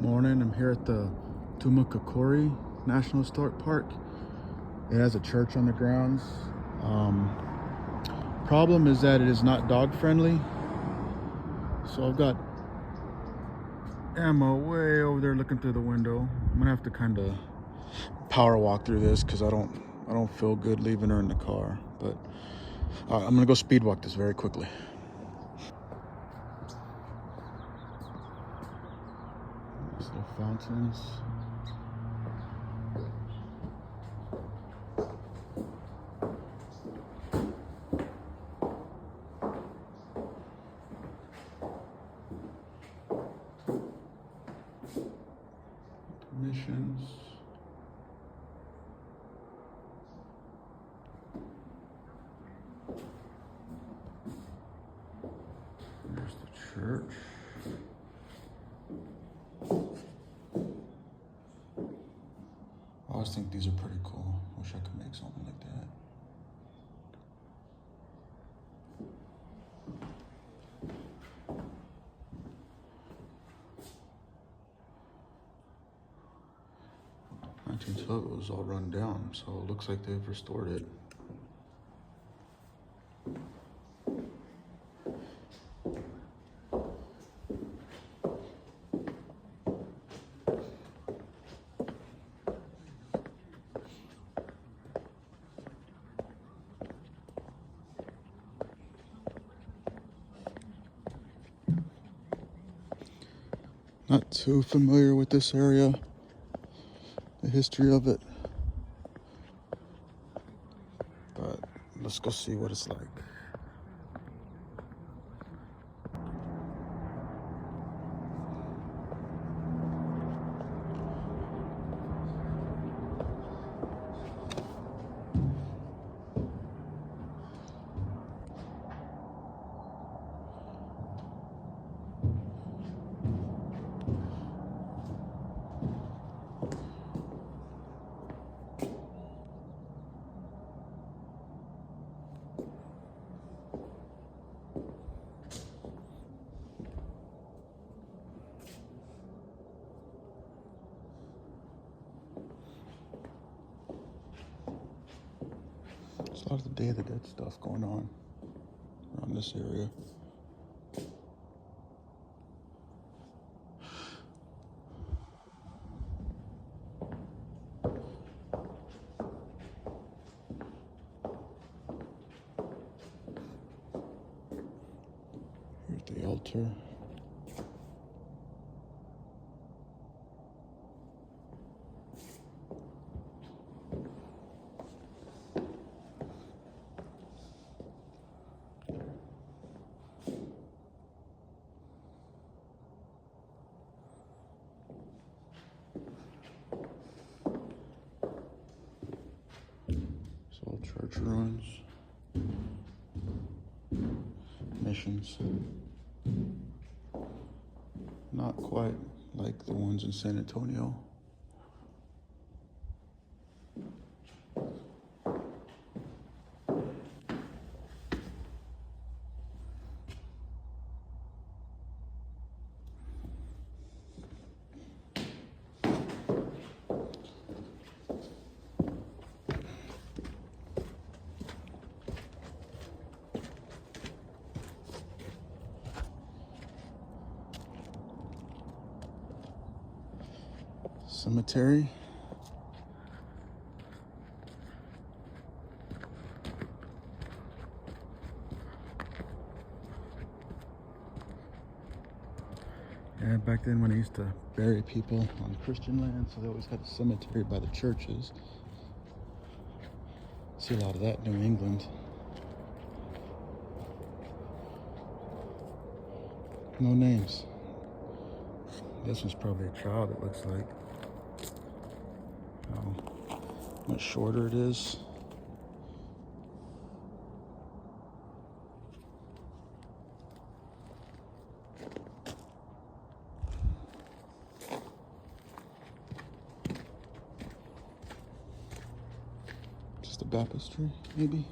Morning. I'm here at the Tumacácori National Historic Park. It has a church on the grounds. Problem is that it is not dog friendly. So I've got Emma way over there looking through the window. I'm gonna have to kind of power walk through this because I don't feel good leaving her in the car. But I'm gonna go speed walk this very quickly. These little fountains. Missions. There's the church. I always think these are pretty cool. Wish I could make something like that. It was all run down, so it looks like they've restored it. Not too familiar with this area, the history of it, but let's go see what it's like. There's a lot of the Day of the Dead stuff going on around this area. Here's the altar. All church ruins, missions, not quite like the ones in San Antonio. Cemetery. Yeah, back then when I used to bury people on Christian land, so they always had a cemetery by the churches. See a lot of that in New England. No names. This one's probably a child, it looks like. How much shorter it is. Just a baptistry, maybe.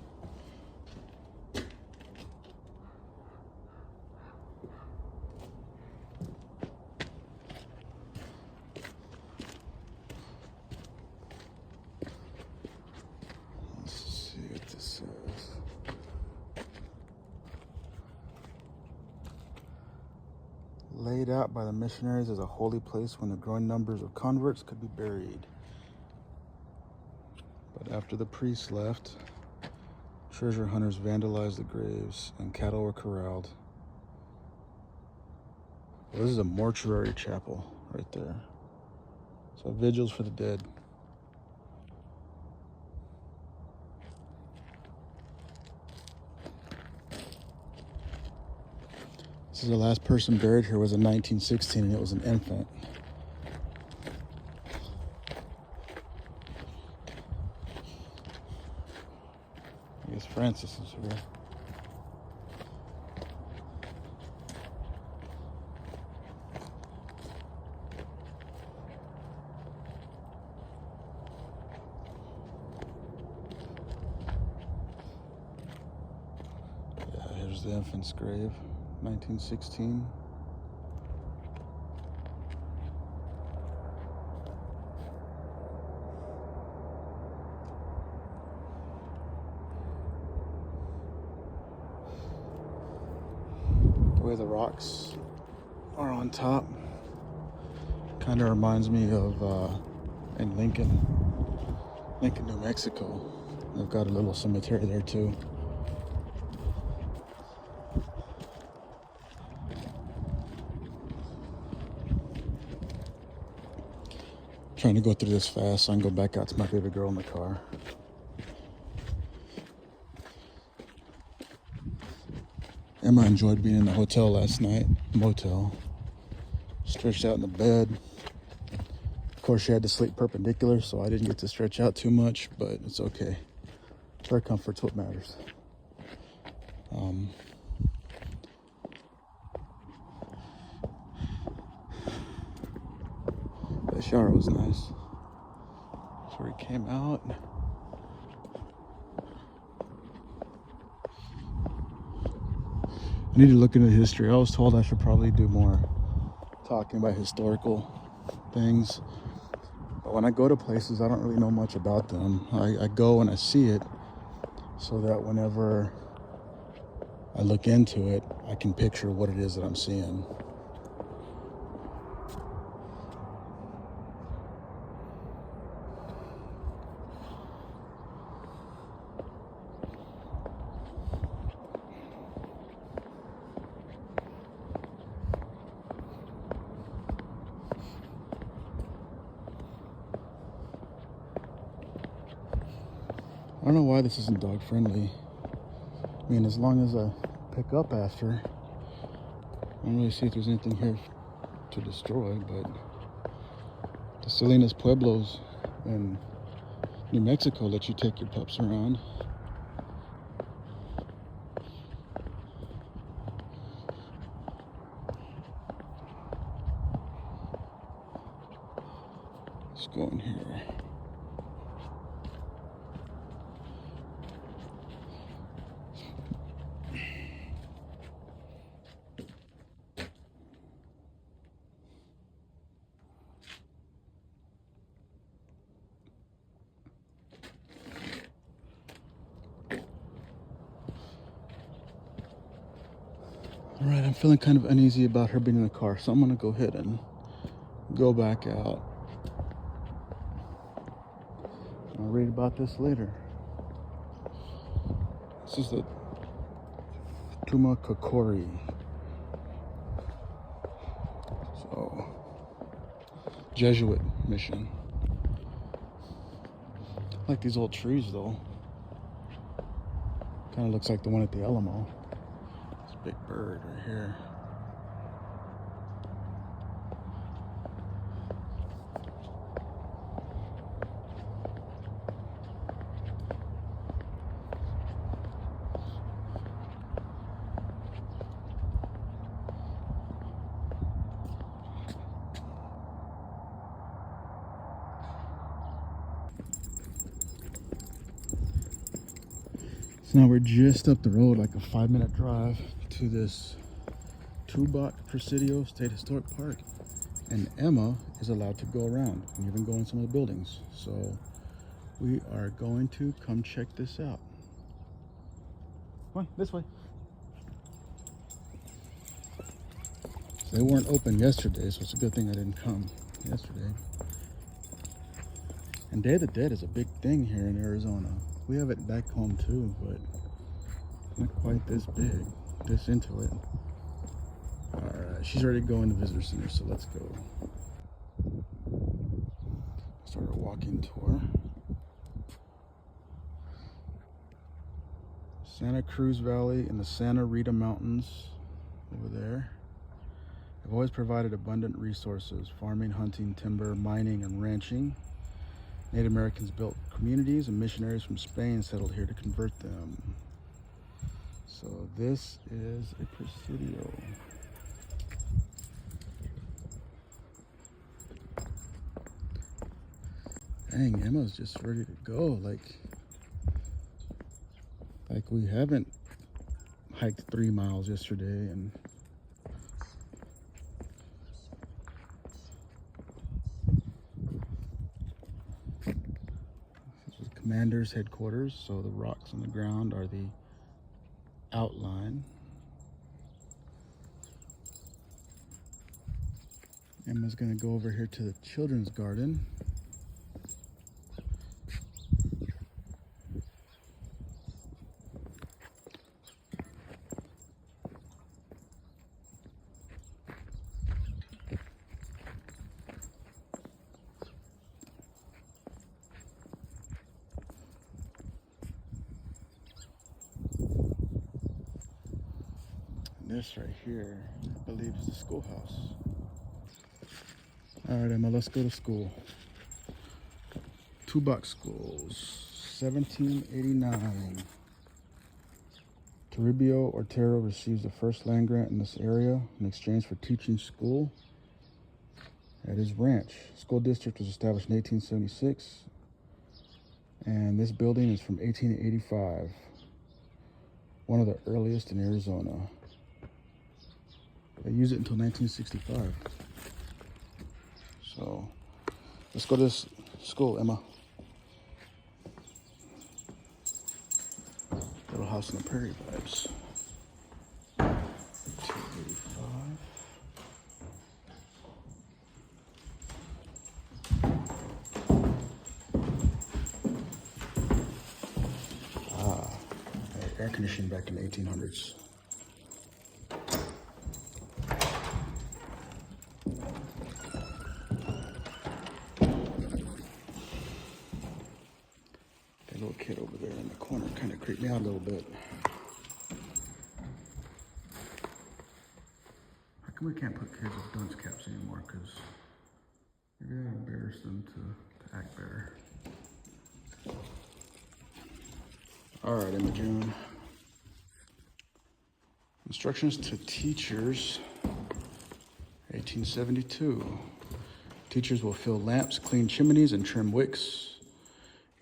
laid out by the missionaries as a holy place when the growing numbers of converts could be buried. But after the priests left, treasure hunters vandalized the graves and cattle were corralled. Well, this is a mortuary chapel right there. So vigils for the dead. This is the last person buried here was in 1916, and it was an infant. I guess Francis is here. Yeah, here's the infant's grave, 1916. The way the rocks are on top kind of reminds me of in Lincoln, New Mexico. They've got a little cemetery there too. Trying to go through this fast so I can go back out to my baby girl in the car. Emma enjoyed being in the hotel last night, motel. Stretched out in the bed. Of course, she had to sleep perpendicular, so I didn't get to stretch out too much, but it's okay. Her comfort's what matters. The shower was nice. That's where he came out. I need to look into history. I was told I should probably do more talking about historical things. But when I go to places, I don't really know much about them. I go and I see it so that whenever I look into it, I can picture what it is that I'm seeing. I don't know why this isn't dog friendly. I mean, as long as I pick up after, I don't really see if there's anything here to destroy, but the Salinas Pueblos in New Mexico let you take your pups around. Let's go in here. All right, I'm feeling kind of uneasy about her being in the car, so I'm gonna go ahead and go back out. I'll read about this later. This is the Tumacácori. So, Jesuit mission. I like these old trees though. Kind of looks like the one at the Alamo. This big bird right here. So now we're just up the road, like a 5-minute drive to this Tumacácori State Historic Park, and Emma is allowed to go around and even go in some of the buildings. So we are going to come check this out. Come on, this way. They weren't open yesterday, so it's a good thing I didn't come yesterday. And Day of the Dead is a big thing here in Arizona. We have it back home too, but not quite this big, this into it. All right, she's ready to go in the visitor center, so let's go. Start a walking tour. Santa Cruz Valley and the Santa Rita Mountains over there. They've always provided abundant resources: farming, hunting, timber, mining, and ranching. Native Americans built communities, and missionaries from Spain settled here to convert them. So this is a Presidio. Dang, Emma's just ready to go. Like we haven't hiked 3 miles yesterday, and this is Commander's headquarters. So the rocks on the ground are the outline. Emma's gonna go over here to the children's garden. This right here, I believe, is the schoolhouse. All right, Emma, let's go to school. $2 schools, 1789. Toribio Otero receives the first land grant in this area in exchange for teaching school at his ranch. School district was established in 1876, and this building is from 1885, one of the earliest in Arizona. They used it until 1965. So let's go to this school, Emma. Little House on the Prairie vibes. 285. Air conditioning back in the 1800s. That little kid over there in the corner kind of creeped me out a little bit. How come we can't put kids with dunce caps anymore? Because maybe that embarrass them to act better. All right, Emma June. Instructions to teachers, 1872. Teachers will fill lamps, clean chimneys, and trim wicks.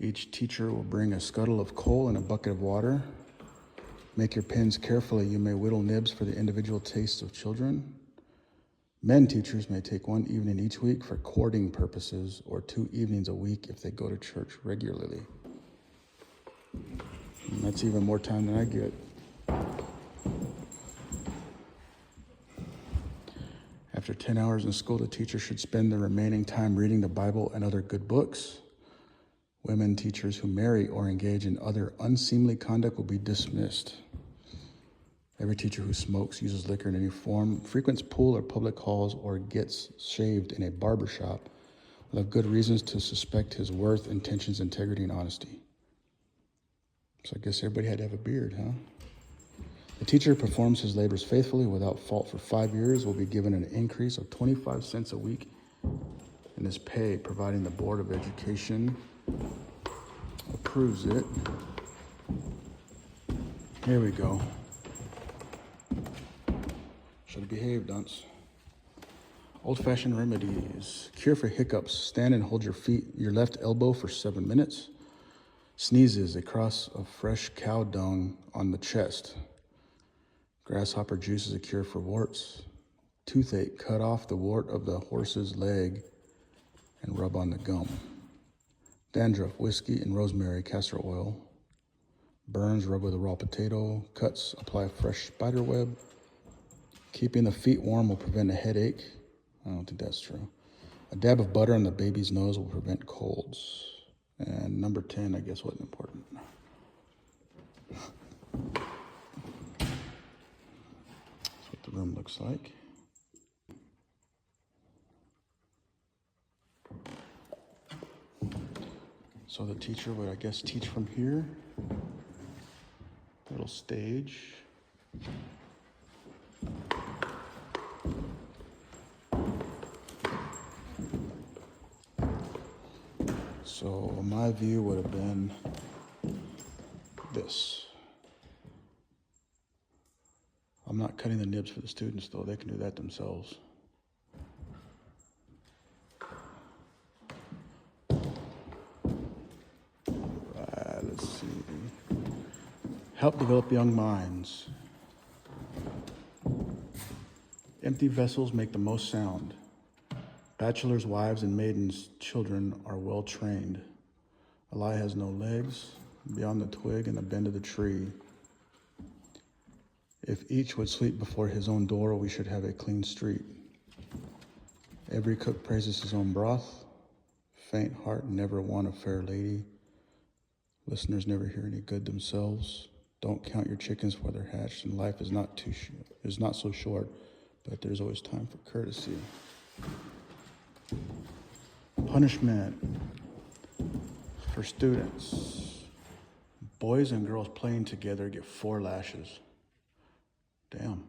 Each teacher will bring a scuttle of coal and a bucket of water. Make your pens carefully. You may whittle nibs for the individual tastes of children. Men teachers may take 1 evening each week for courting purposes, or 2 evenings a week if they go to church regularly. And that's even more time than I get. After 10 hours in school, the teacher should spend the remaining time reading the Bible and other good books. Women teachers who marry or engage in other unseemly conduct will be dismissed. Every teacher who smokes, uses liquor in any form, frequents pool or public halls, or gets shaved in a barber shop will have good reasons to suspect his worth, intentions, integrity, and honesty. So I guess everybody had to have a beard, huh? The teacher who performs his labors faithfully without fault for 5 years will be given an increase of 25 cents a week in his pay, providing the Board of Education approves it. Here we go. Should have behaved, dunce. Old-fashioned remedies. Cure for hiccups. Stand and hold your left elbow for 7 minutes. Sneezes, a cross of fresh cow dung on the chest. Grasshopper juice is a cure for warts. Toothache, cut off the wart of the horse's leg and rub on the gum. Dandruff, whiskey and rosemary, castor oil. Burns, rub with a raw potato. Cuts, apply fresh spider web. Keeping the feet warm will prevent a headache. I don't think that's true. A dab of butter on the baby's nose will prevent colds. And number 10, I guess, wasn't important. That's what the room looks like. So the teacher would, I guess, teach from here. Little stage. So my view would have been this. I'm not cutting the nibs for the students, though. They can do that themselves. Let's see. Help develop young minds. Empty vessels make the most sound. Bachelors' wives and maidens' children are well trained. A lie has no legs, beyond the twig and the bend of the tree. If each would sleep before his own door, we should have a clean street. Every cook praises his own broth. Faint heart never won a fair lady. Listeners never hear any good themselves. Don't count your chickens before they're hatched, and life is not so short, but there's always time for courtesy. Punishment for students. Boys and girls playing together get 4 lashes. Damn.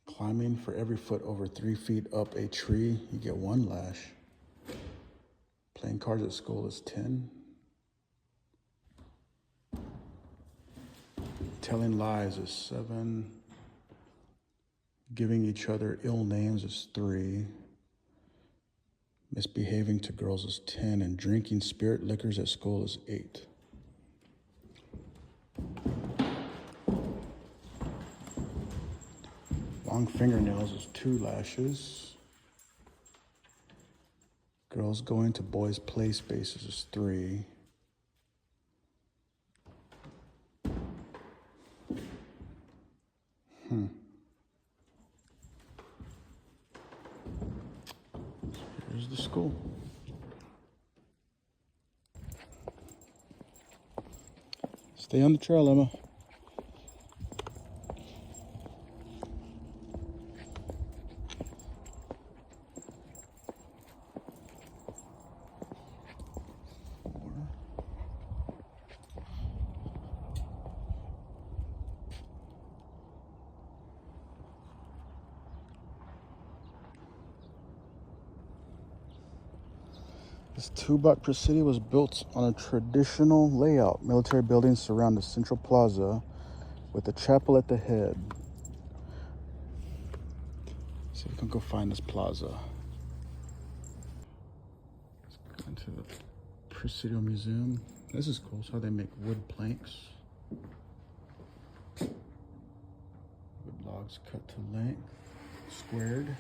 Climbing for every foot over 3 feet up a tree, you get 1 lash. Playing cards at school is 10. Telling lies is 7. Giving each other ill names is 3. Misbehaving to girls is 10. And drinking spirit liquors at school is 8. Long fingernails is 2 lashes. Girls going to boys' play spaces is 3. Here's the school. Stay on the trail, Emma. This 2-block city was built on a traditional layout. Military buildings surround the central plaza with a chapel at the head. So we can go find this plaza. Let's go into the Presidio Museum. This is cool. So how they make wood planks. Wood logs cut to length, squared.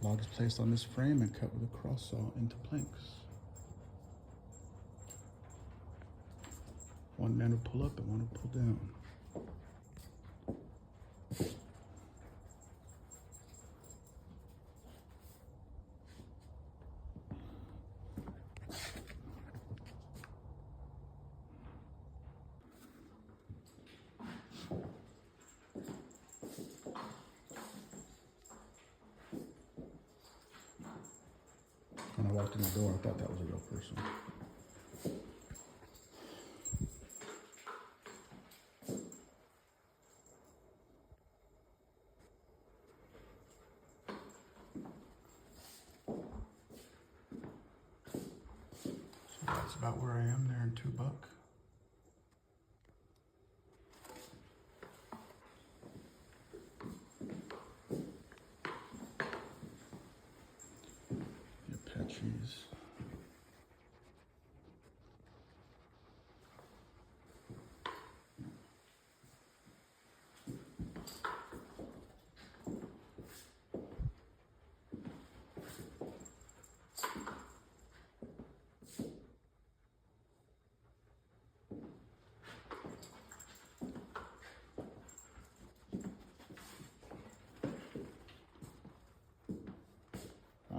Logs placed on this frame and cut with a cross saw into planks. One man will pull up and one will pull down. When I walked in the door, I thought that was a real person. So that's about where I am there in Tubuck. Apaches.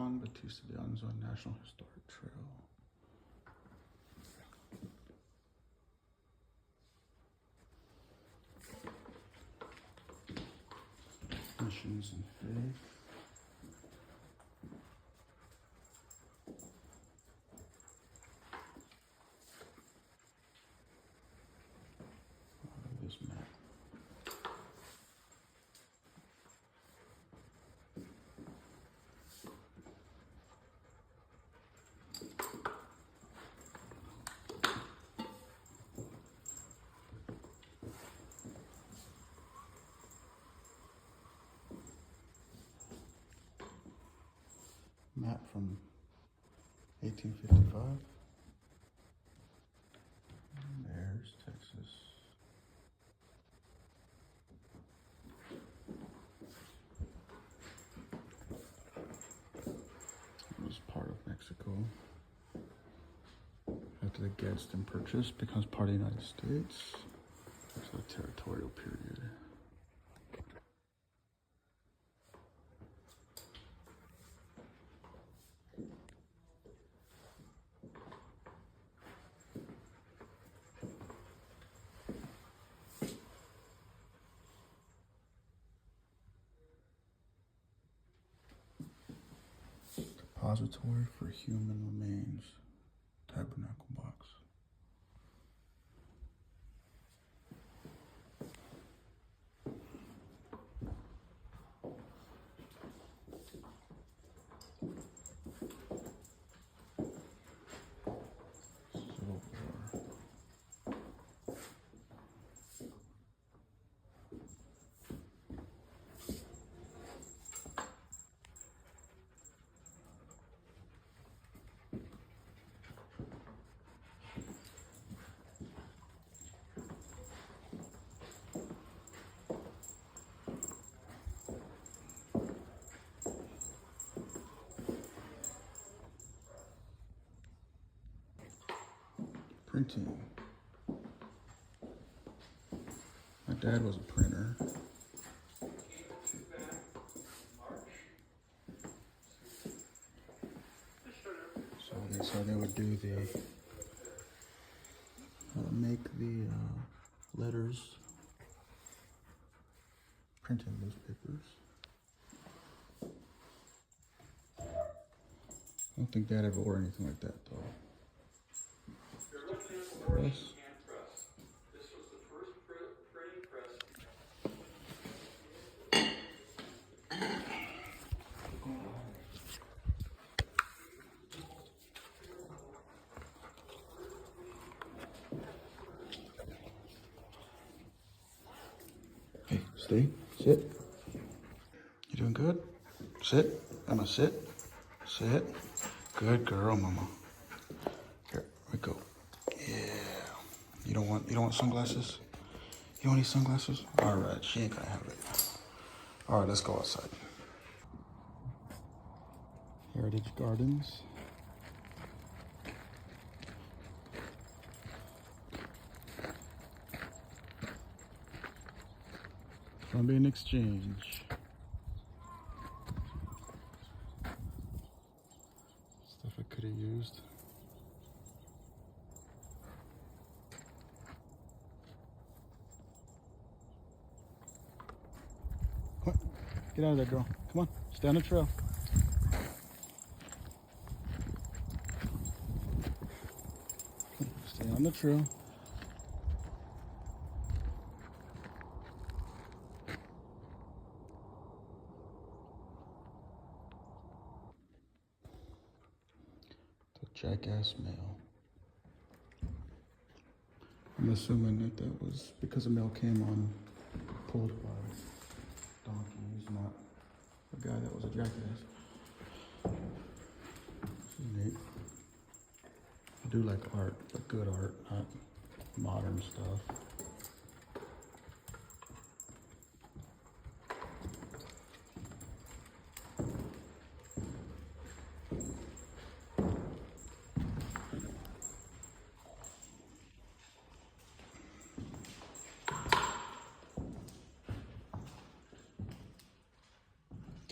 Juan Bautista de Anza National Historic Trail. Missions and faith. This map. Map from 1855. There's Texas. It was part of Mexico. After the Gadsden Purchase becomes part of the United States. That's the territorial period. Depository for human remains. Tabernacle box. Civil War. Printing. My dad was a printer. So that's how they would do the, make the letters, printing newspapers. I don't think Dad ever wore anything like that though. Press. This was the first printing press. Hey, stay, sit. You doing good? Sit, Emma, sit. Sit. Good girl, Mama. Here we go. Yeah. You don't want sunglasses? You don't need sunglasses? All right, she ain't gonna have it. All right, let's go outside. Heritage Gardens. Columbian Exchange. Stuff I could have used. Come on, get out of there, girl. Come on, stay on the trail. Stay on the trail. The jackass mail. I'm assuming that was because the mail came on pulled by donkeys, not a guy that was a jackass. This is neat. I do like art, but good art, not modern stuff.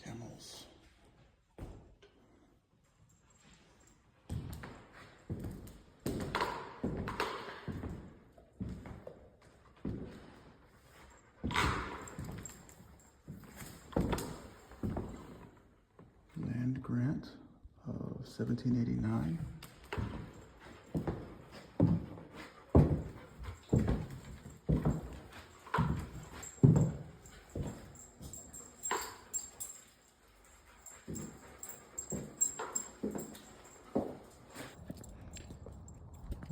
Camels. 1789.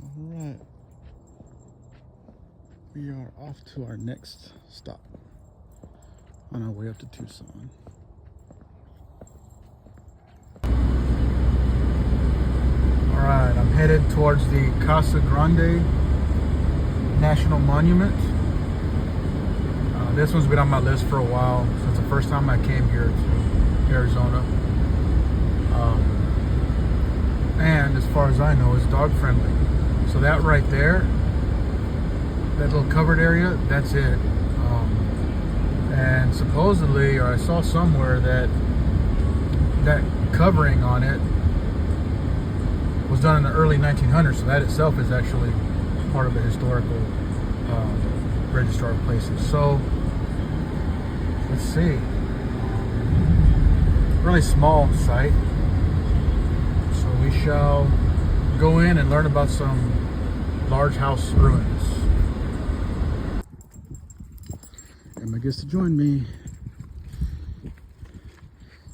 All right. We are off to our next stop on our way up to Tucson. All right, I'm headed towards the Casa Grande National Monument. This one's been on my list for a while, since the first time I came here to Arizona. And as far as I know, it's dog friendly. So that right there, that little covered area, that's it. And supposedly, or I saw somewhere that that covering on it was done in the early 1900s. So that itself is actually part of the historical register of places. So let's see. Really small site. So we shall go in and learn about some large house ruins. Emma gets to join me.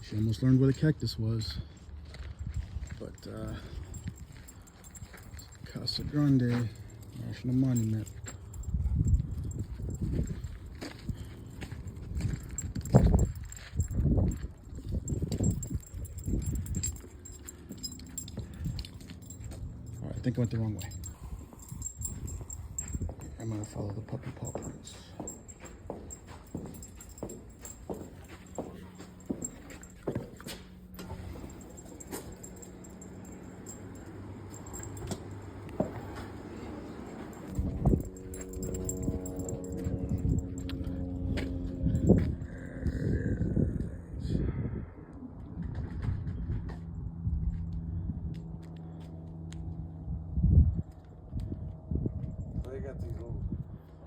She almost learned where the cactus was. But Casa Grande National Monument. I think I went the wrong way. I'm gonna follow the puppy paw prints.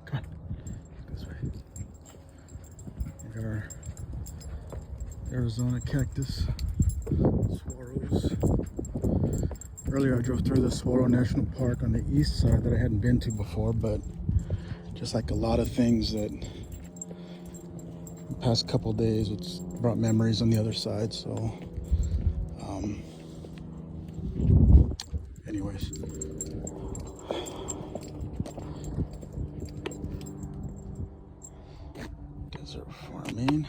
Come on, this way. We got our Arizona cactus saguaros. Earlier I drove through the Saguaro National Park on the east side that I hadn't been to before, but just like a lot of things that the past couple days, it's brought memories on the other side. So anyways, desert farming.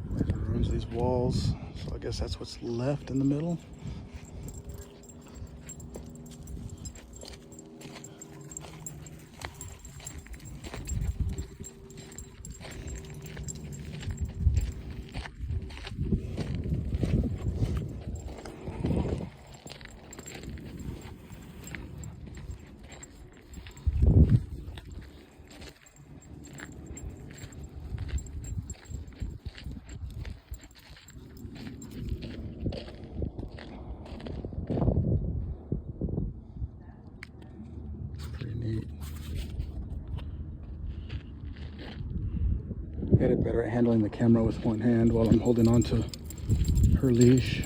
There's the ruins of these walls. So I guess that's what's left in the middle. Get better at handling the camera with one hand while I'm holding on to her leash.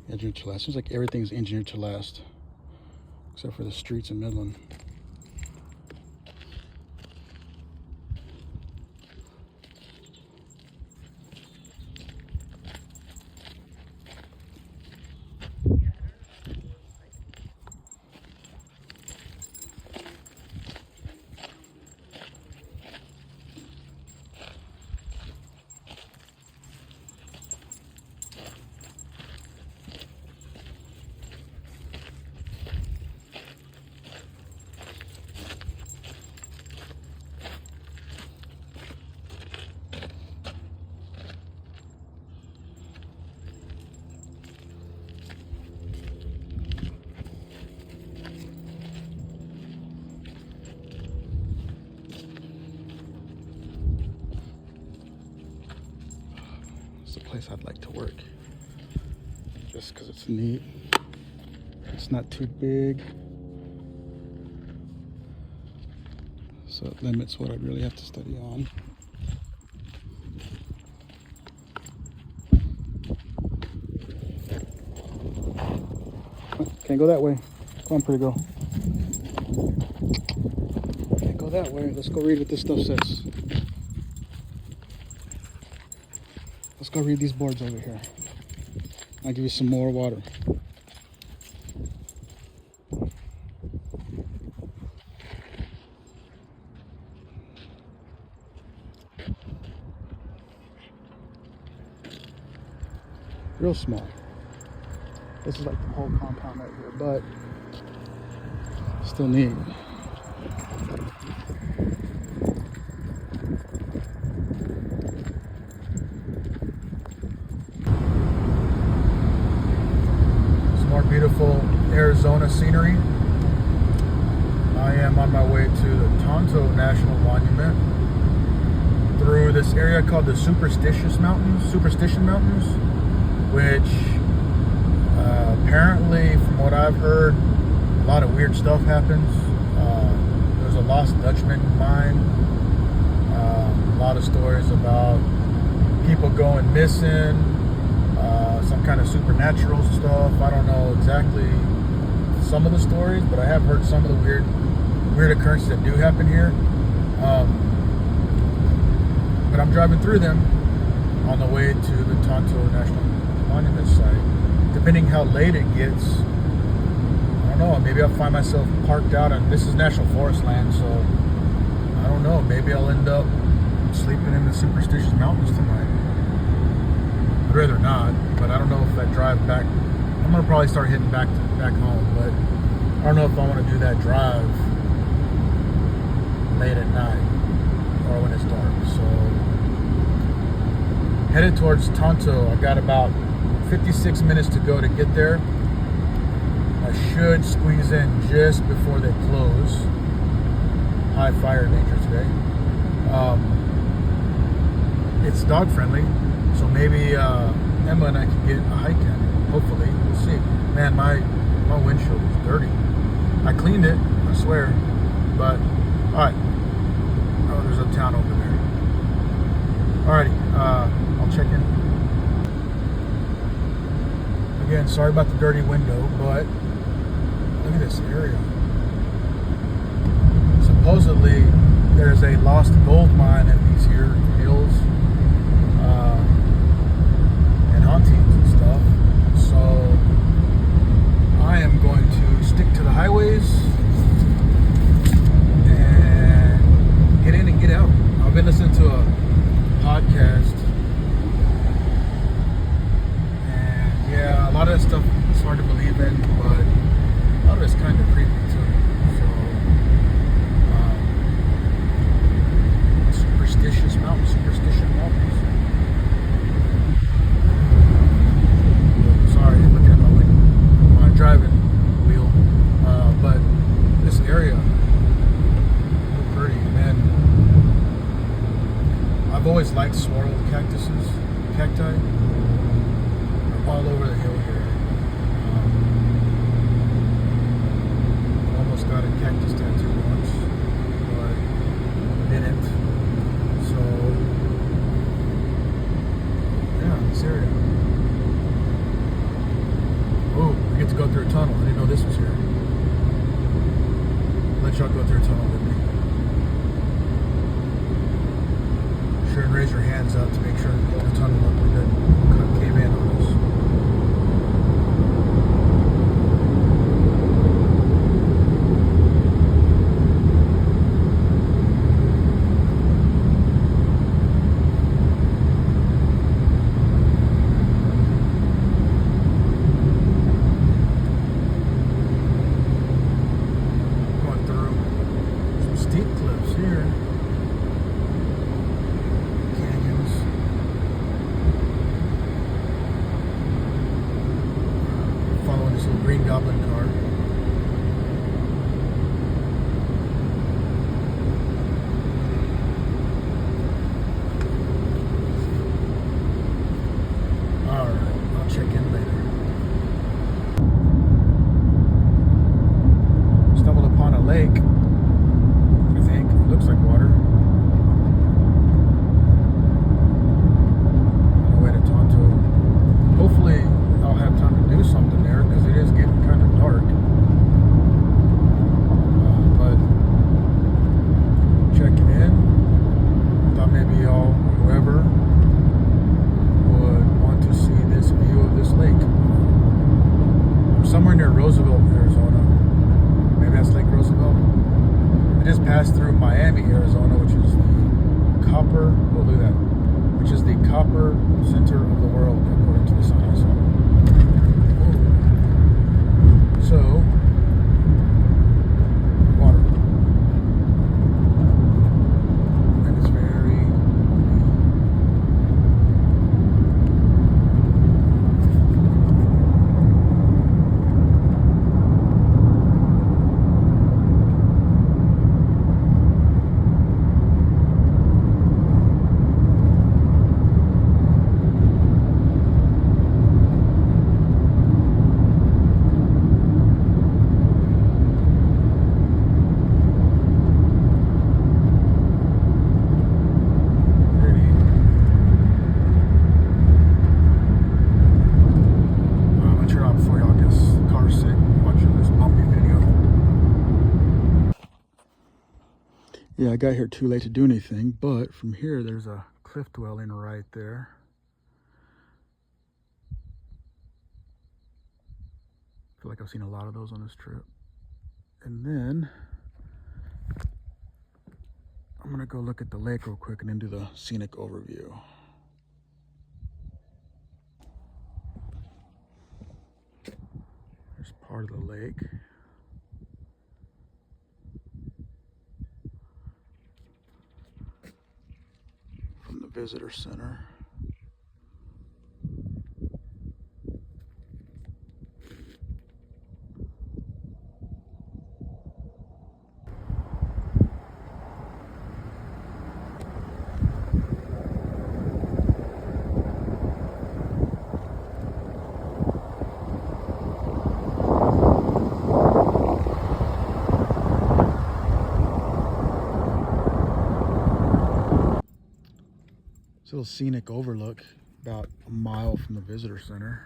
Engineered to last. Seems like everything's engineered to last, except for the streets in Midland. It's a place I'd like to work, just because it's neat. It's not too big, so it limits what I really have to study on. Can't go that way. Come on, pretty girl. Can't go that way. Let's go read what this stuff says. Let's go read these boards over here. I'll give you some more water. Real small. This is like the whole compound right here, but still neat. Some more beautiful Arizona scenery. I am on my way to the Tonto National Monument through this area called the Superstition Mountains, which apparently, from what I've heard, a lot of weird stuff happens. There's a lost Dutchman mine. A lot of stories about people going missing, some kind of supernatural stuff. I don't know exactly some of the stories, but I have heard some of the weird occurrences that do happen here. But I'm driving through them on the way to the Tonto National Monument site. Depending how late it gets, I don't know, maybe I'll find myself parked out, and this is national forest land, so I don't know, maybe I'll end up sleeping in the Superstitious Mountains tonight. I'd rather not, but I don't know if that drive back, I'm gonna probably start heading back home, but I don't know if I want to do that drive late at night or when it's dark. So headed towards Tonto. I got about 56 minutes to go to get there. I should squeeze in just before they close. High fire danger today. It's dog friendly, so maybe Emma and I can get a hike in. Hopefully, we'll see. Man, my windshield was dirty. I cleaned it, I swear. But all right. Oh, there's a town over there. Alrighty, I'll check in. Again, sorry about the dirty window, but look at this area. Supposedly, there's a lost gold mine in these here hills, and hauntings and stuff. So I am going to stick to the highways and get in and get out. I've been listening to a podcast, and yeah, a lot of that stuff is hard to believe in, but a lot of it's kind of creepy too. So Superstition Mountains. Sorry, looking at my driving wheel, but this area, pretty, man. I've always liked swirled cacti, all over the hill here. Almost got a cactus tattoo once, but didn't. So, yeah, this area. Oh, I get to go through a tunnel. I didn't know this was here. Let y'all go through a tunnel with me. Sure and raise your hands up to make sure the tunnel looked good. Came in on us. Going through some steep cliffs here. Following this little green goblin car. Alright, I'll check in later. Miami, Arizona, which is the copper, oh look at that, which is the copper center of the world, according to the sign I saw. So, water. And it's very Yeah, I got here too late to do anything, but from here there's a cliff dwelling right there. I feel like I've seen a lot of those on this trip. And then I'm gonna go look at the lake real quick and then do the scenic overview. There's part of the lake. From the visitor center. It's a little scenic overlook about a mile from the visitor center.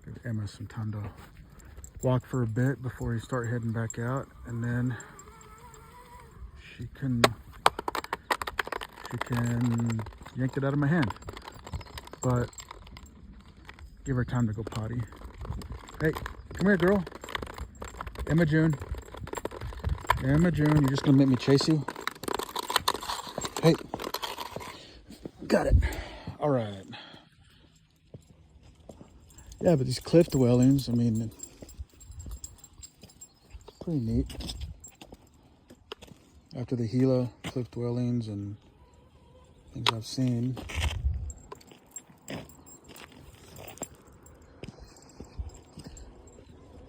Give Emma some time to walk for a bit before we start heading back out, and then she can yank it out of my hand. But give her time to go potty. Hey, come here, girl. Emma June. Emma June, you're just gonna make me chase you? Hey, got it. All right. Yeah, but these cliff dwellings, I mean, it's pretty neat. After the Gila cliff dwellings and things I've seen.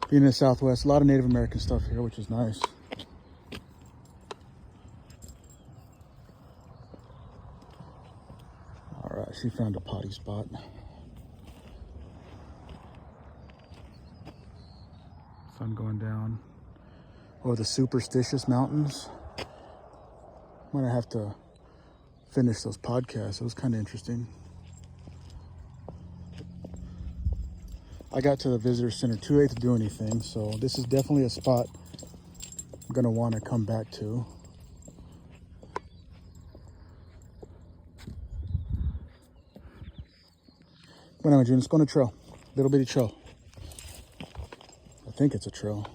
Being in the Southwest, a lot of Native American stuff here, which is nice. All right, she found a potty spot. Sun going down over the Superstitious Mountains. I'm gonna have to finish those podcasts. It was kind of interesting. I got to the visitor center too late to do anything, so this is definitely a spot I'm gonna want to come back to. Come on, June, let's go on a trail. Little bitty trail. I think it's a trail.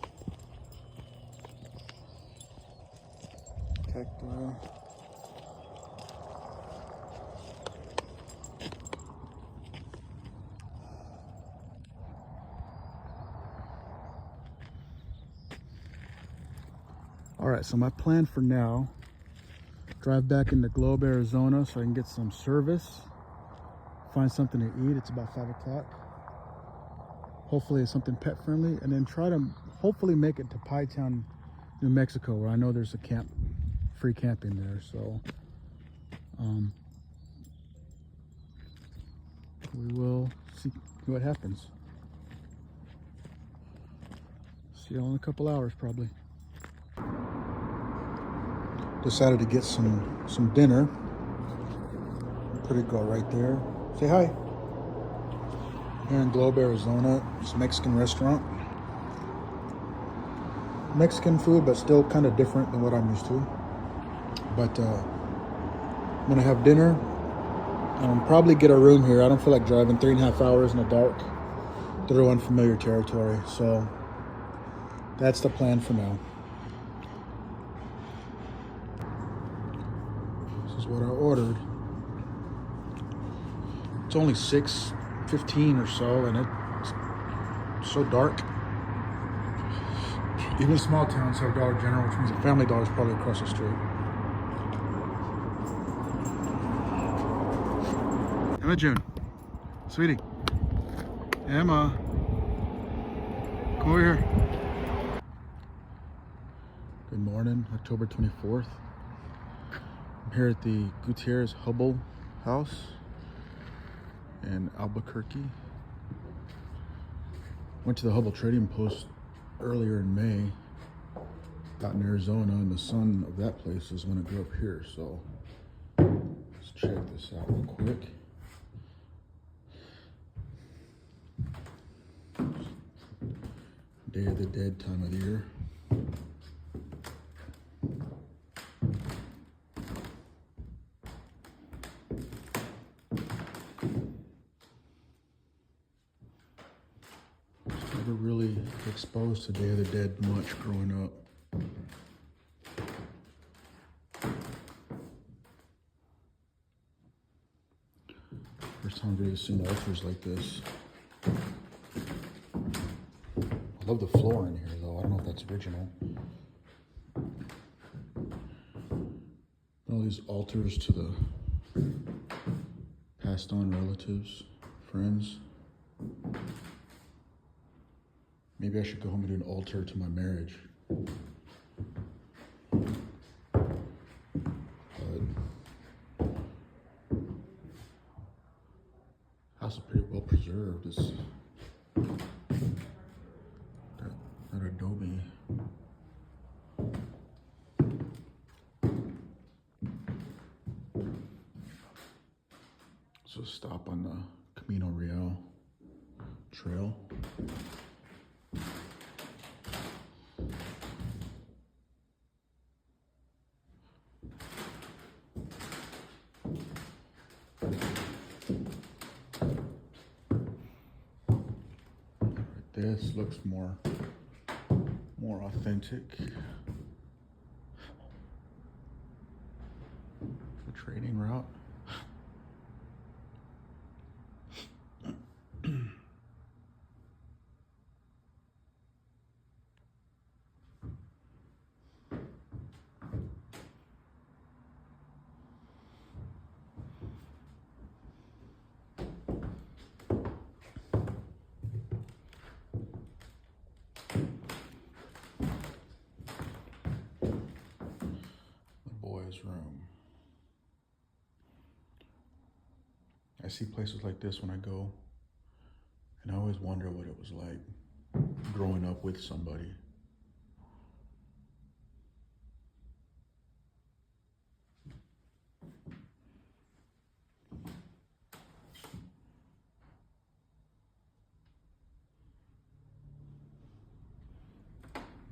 Cacti. All right, so my plan for now, drive back into Globe, Arizona so I can get some service, find something to eat. It's about 5 o'clock. Hopefully it's something pet friendly, and then try to hopefully make it to Pie Town, New Mexico, where I know there's a camp, free camping there. So we will see what happens. See y'all in a couple hours probably. Decided to get some dinner. Pretty girl right there. Say hi. Here in Globe, Arizona, it's a Mexican restaurant. Mexican food, but still kind of different than what I'm used to. But I'm gonna have dinner. Probably get a room here. I don't feel like driving 3.5 hours in the dark through unfamiliar territory. So That's the plan for now. This is what I ordered. It's only 6:15 or so, and it's so dark. Even small towns have Dollar General, which means a Family Dollar is probably across the street. Emma June, sweetie. Emma, come over here. Good morning, October 24th. I'm here at the Gutierrez Hubble house in Albuquerque. Went to the Hubble Trading Post earlier in May, out in Arizona, and the son of that place is when I grew up here. So let's check this out real quick. Day of the Dead time of the year. Never really exposed to Day of the Dead much growing up. First time I've really seen altars like this. I love the floor in here though. I don't know if that's original. All these altars to the passed on relatives, friends. Maybe I should go home and do an altar to my marriage. House is pretty well preserved. It's that adobe. So stop on the Camino Real trail. This looks more authentic. The trading route. Room. I see places like this when I go, and I always wonder what it was like growing up with somebody.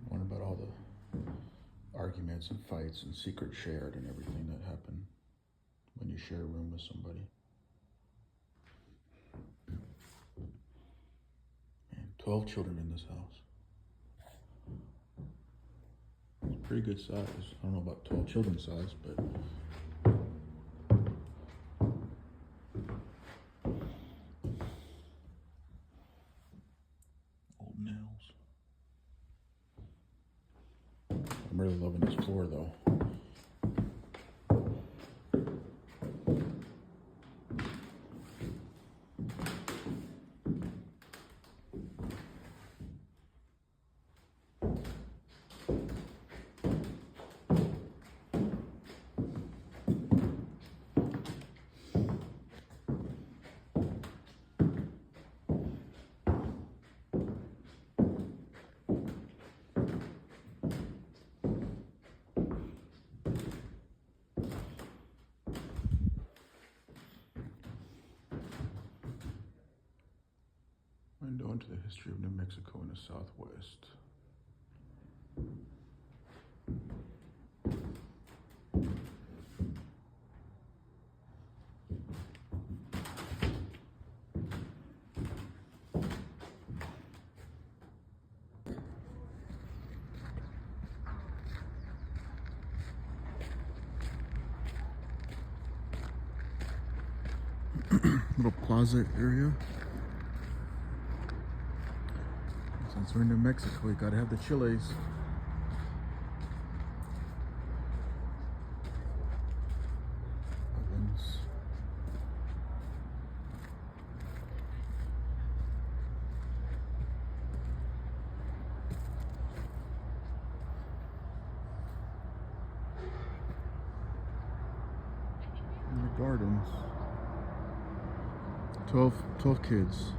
Wonder about all the arguments and fights and secrets shared and everything that happen when you share a room with somebody. Man, 12 children in this house. It's a pretty good size. I don't know about 12 children size, but old nails. I'm really loving this floor though. Window into the history of New Mexico in the Southwest. Little plaza area. Since we're in New Mexico, we gotta have the chilies. Ovens. And the gardens. 12 kids.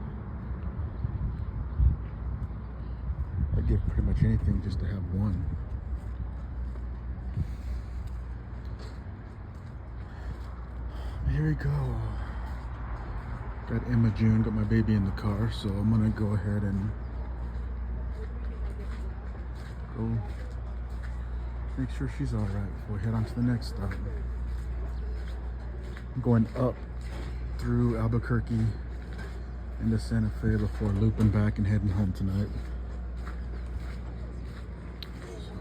I'd give pretty much anything just to have one. Here we go. Got Emma June, got my baby in the car, so I'm gonna go ahead and go make sure she's all right before we head on to the next stop. I'm going up through Albuquerque into Santa Fe before looping back and heading home tonight. So,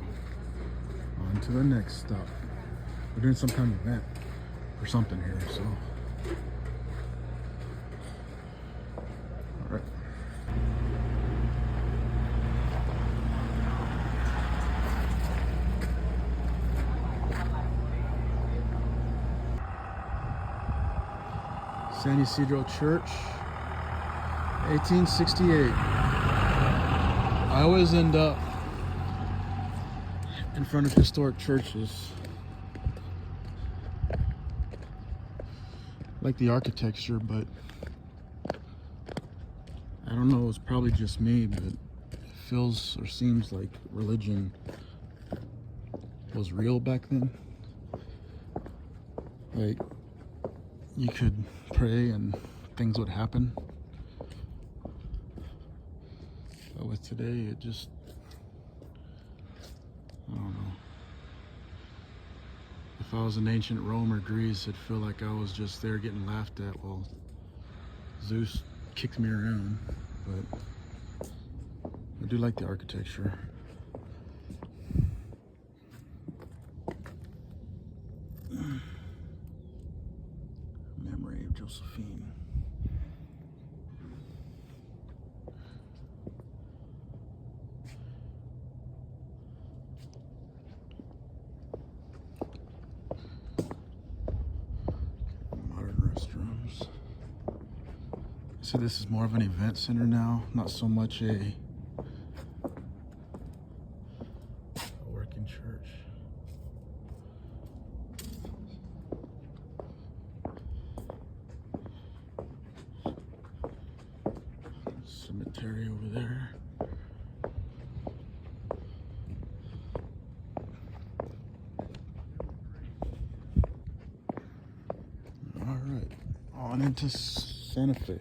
on to the next stop. We're doing some kind of event or something here, so. All right. San Isidro Church, 1868. I always end up in front of historic churches. I like the architecture, but I don't know, it's probably just me, but it feels or seems like religion was real back then. Like, you could pray and things would happen. But with today, it just, I don't know. If I was in ancient Rome or Greece, it'd feel like I was just there getting laughed at while Zeus kicked me around. But I do like the architecture. Memory of Josephine. Modern restrooms. So this is more of an event center now, not so much a working church. Cemetery over there. All right, on into Santa Fe.